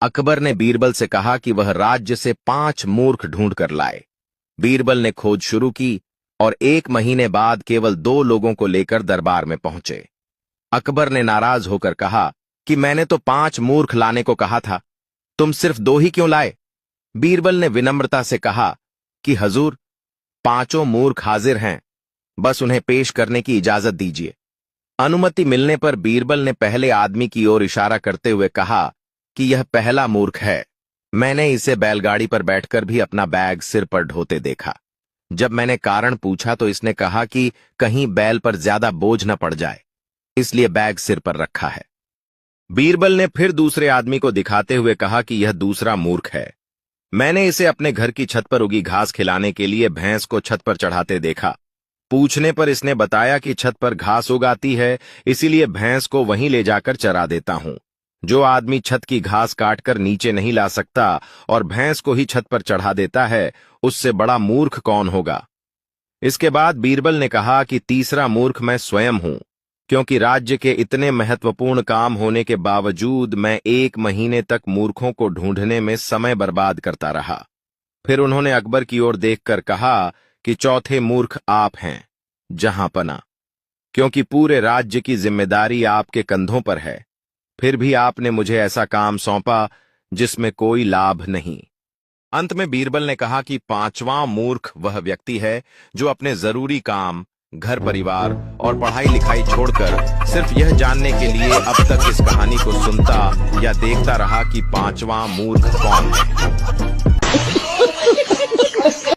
अकबर ने बीरबल से कहा कि वह राज्य से 5 मूर्ख ढूंढ कर लाए। बीरबल ने खोज शुरू की और 1 महीने बाद केवल 2 लोगों को लेकर दरबार में पहुंचे। अकबर ने नाराज होकर कहा कि मैंने तो 5 मूर्ख लाने को कहा था, तुम सिर्फ 2 ही क्यों लाए? बीरबल ने विनम्रता से कहा कि हजूर, 5 मूर्ख हाजिर हैं, बस उन्हें पेश करने की इजाजत दीजिए। अनुमति मिलने पर बीरबल ने पहले आदमी की ओर इशारा करते हुए कहा कि यह पहला मूर्ख है। मैंने इसे बैलगाड़ी पर बैठकर भी अपना बैग सिर पर ढोते देखा। जब मैंने कारण पूछा तो इसने कहा कि कहीं बैल पर ज्यादा बोझ न पड़ जाए, इसलिए बैग सिर पर रखा है। बीरबल ने फिर दूसरे आदमी को दिखाते हुए कहा कि यह दूसरा मूर्ख है। मैंने इसे अपने घर की छत पर उगी घास खिलाने के लिए भैंस को छत पर चढ़ाते देखा। पूछने पर इसने बताया कि छत पर घास उगाती है, इसीलिए भैंस को वहीं ले जाकर चरा देता हूं। जो आदमी छत की घास काटकर नीचे नहीं ला सकता और भैंस को ही छत पर चढ़ा देता है, उससे बड़ा मूर्ख कौन होगा? इसके बाद बीरबल ने कहा कि तीसरा मूर्ख मैं स्वयं हूं, क्योंकि राज्य के इतने महत्वपूर्ण काम होने के बावजूद मैं 1 महीने तक मूर्खों को ढूंढने में समय बर्बाद करता रहा। फिर उन्होंने अकबर की ओर देखकर कहा कि चौथे मूर्ख आप हैं, जहांपना, क्योंकि पूरे राज्य की जिम्मेदारी आपके कंधों पर है, फिर भी आपने मुझे ऐसा काम सौंपा जिसमें कोई लाभ नहीं। अंत में बीरबल ने कहा कि 5वां मूर्ख वह व्यक्ति है जो अपने जरूरी काम, घर परिवार और पढ़ाई लिखाई छोड़कर सिर्फ यह जानने के लिए अब तक इस कहानी को सुनता या देखता रहा कि 5वां मूर्ख कौन है।